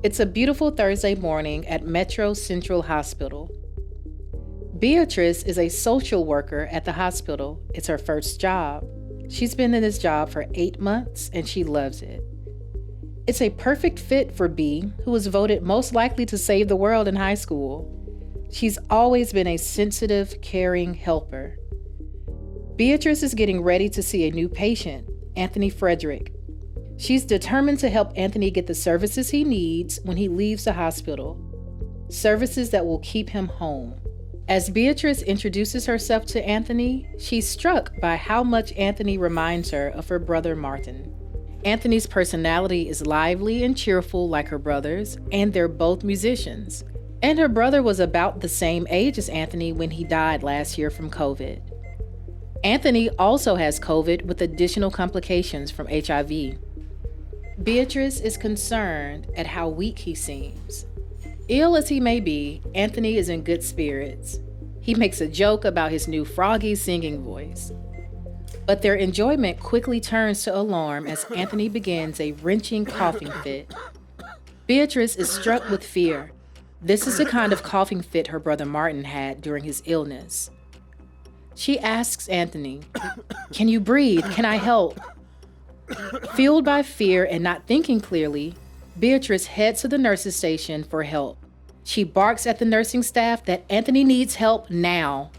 It's a beautiful Thursday morning at Metro Central Hospital. Beatrice is a social worker at the hospital. It's her first job. She's been in this job for 8 months and she loves it. It's a perfect fit for B, who was voted most likely to save the world in high school. She's always been a sensitive, caring helper. Beatrice is getting ready to see a new patient, Anthony Frederick. She's determined to help Anthony get the services he needs when he leaves the hospital, services that will keep him home. As Beatrice introduces herself to Anthony, she's struck by how much Anthony reminds her of her brother Martin. Anthony's personality is lively and cheerful like her brother's, and they're both musicians. And her brother was about the same age as Anthony when he died last year from COVID. Anthony also has COVID with additional complications from HIV. Beatrice is concerned at how weak he seems. Ill as he may be, Anthony is in good spirits. He makes a joke about his new froggy singing voice. But their enjoyment quickly turns to alarm as Anthony begins a wrenching coughing fit. Beatrice is struck with fear. This is the kind of coughing fit her brother Martin had during his illness. She asks Anthony, "Can you breathe? Can I help?" Fueled by fear and not thinking clearly, Beatrice heads to the nurse's station for help. She barks at the nursing staff that Anthony needs help now.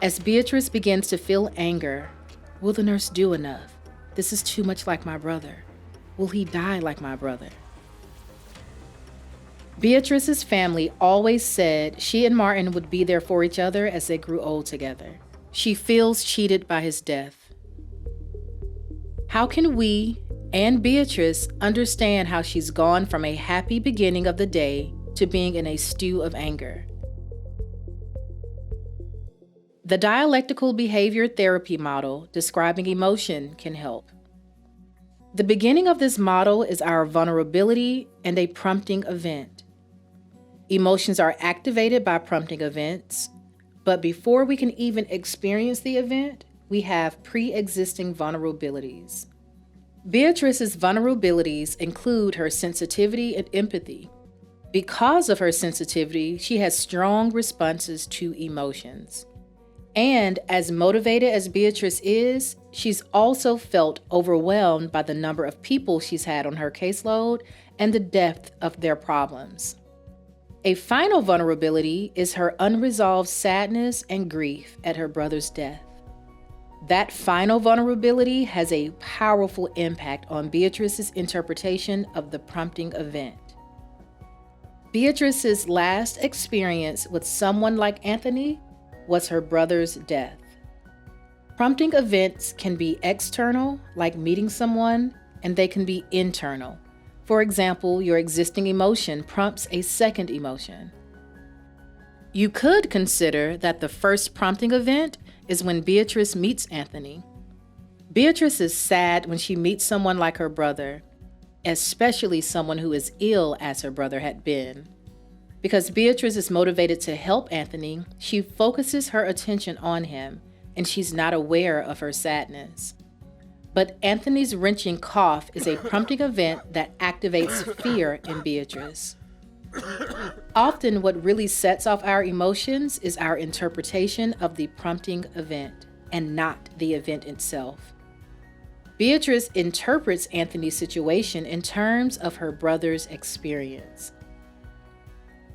As Beatrice begins to feel anger, will the nurse do enough? This is too much like my brother. Will he die like my brother? Beatrice's family always said she and Martin would be there for each other as they grew old together. She feels cheated by his death. How can we and Beatrice understand how she's gone from a happy beginning of the day to being in a stew of anger? The dialectical behavior therapy model describing emotion can help. The beginning of this model is our vulnerability and a prompting event. Emotions are activated by prompting events, but before we can even experience the event, we have pre-existing vulnerabilities. Beatrice's vulnerabilities include her sensitivity and empathy. Because of her sensitivity, she has strong responses to emotions. And as motivated as Beatrice is, she's also felt overwhelmed by the number of people she's had on her caseload and the depth of their problems. A final vulnerability is her unresolved sadness and grief at her brother's death. That final vulnerability has a powerful impact on Beatrice's interpretation of the prompting event. Beatrice's last experience with someone like Anthony was her brother's death. Prompting events can be external, like meeting someone, and they can be internal. For example, your existing emotion prompts a second emotion. You could consider that the first prompting event is when Beatrice meets Anthony. Beatrice is sad when she meets someone like her brother, especially someone who is ill as her brother had been. Because Beatrice is motivated to help Anthony, she focuses her attention on him, and she's not aware of her sadness. But Anthony's wrenching cough is a prompting event that activates fear in Beatrice. Often what really sets off our emotions is our interpretation of the prompting event and not the event itself. Beatrice interprets Anthony's situation in terms of her brother's experience.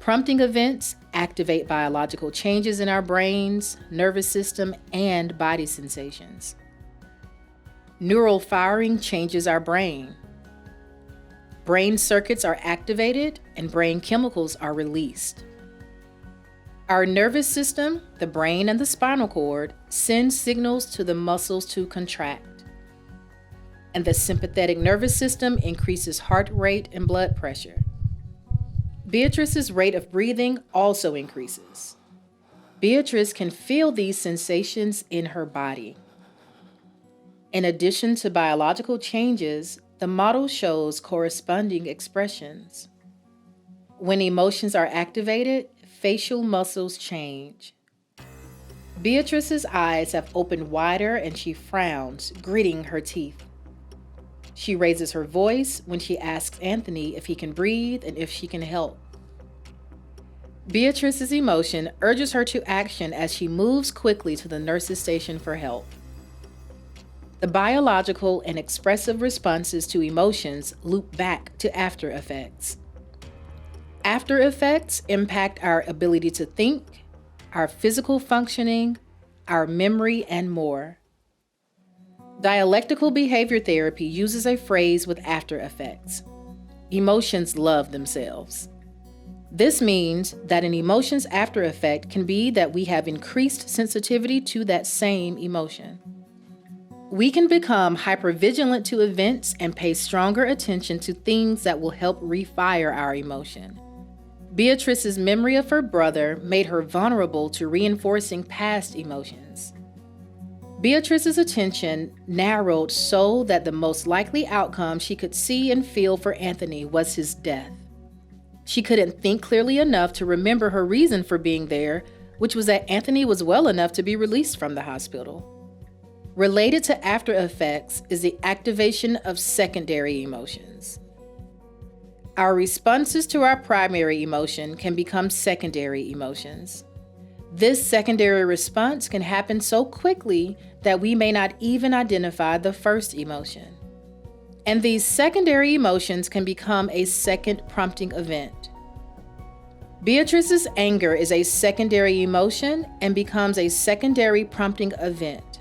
Prompting events activate biological changes in our brains, nervous system, and body sensations. Neural firing changes our brain. Brain circuits are activated and brain chemicals are released. Our nervous system, the brain and the spinal cord, sends signals to the muscles to contract. And the sympathetic nervous system increases heart rate and blood pressure. Beatrice's rate of breathing also increases. Beatrice can feel these sensations in her body. In addition to biological changes, the model shows corresponding expressions. When emotions are activated, facial muscles change. Beatrice's eyes have opened wider and she frowns, gritting her teeth. She raises her voice when she asks Anthony if he can breathe and if she can help. Beatrice's emotion urges her to action as she moves quickly to the nurse's station for help. The biological and expressive responses to emotions loop back to after effects. After effects impact our ability to think, our physical functioning, our memory, and more. Dialectical behavior therapy uses a phrase with after effects. Emotions love themselves. This means that an emotion's after effect can be that we have increased sensitivity to that same emotion. We can become hypervigilant to events and pay stronger attention to things that will help refire our emotion. Beatrice's memory of her brother made her vulnerable to reinforcing past emotions. Beatrice's attention narrowed so that the most likely outcome she could see and feel for Anthony was his death. She couldn't think clearly enough to remember her reason for being there, which was that Anthony was well enough to be released from the hospital. Related to after effects is the activation of secondary emotions. Our responses to our primary emotion can become secondary emotions. This secondary response can happen so quickly that we may not even identify the first emotion. And these secondary emotions can become a second prompting event. Beatrice's anger is a secondary emotion and becomes a secondary prompting event.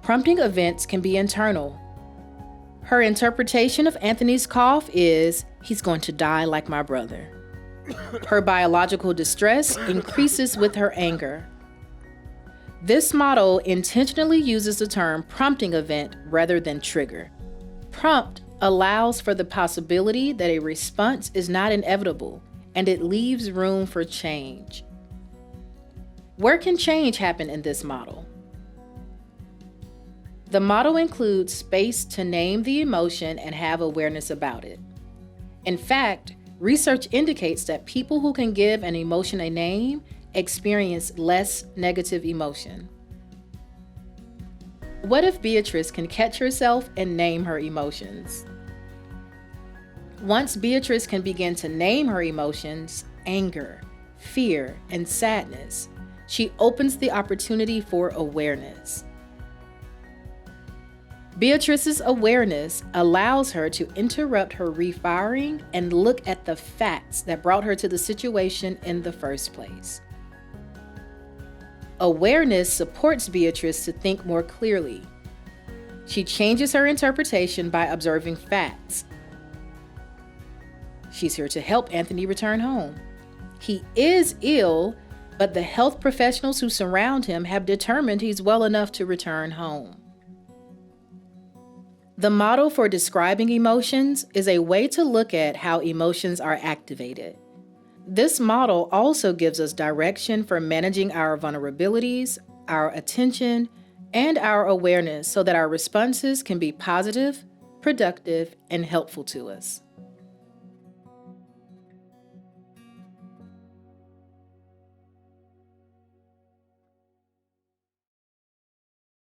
Prompting events can be internal. Her interpretation of Anthony's cough is, he's going to die like my brother. Her biological distress increases with her anger. This model intentionally uses the term prompting event rather than trigger. Prompt allows for the possibility that a response is not inevitable, and it leaves room for change. Where can change happen in this model? The model includes space to name the emotion and have awareness about it. In fact, research indicates that people who can give an emotion a name experience less negative emotion. What if Beatrice can catch herself and name her emotions? Once Beatrice can begin to name her emotions, anger, fear, and sadness, she opens the opportunity for awareness. Beatrice's awareness allows her to interrupt her refiring and look at the facts that brought her to the situation in the first place. Awareness supports Beatrice to think more clearly. She changes her interpretation by observing facts. She's here to help Anthony return home. He is ill, but the health professionals who surround him have determined he's well enough to return home. The model for describing emotions is a way to look at how emotions are activated. This model also gives us direction for managing our vulnerabilities, our attention, and our awareness so that our responses can be positive, productive, and helpful to us.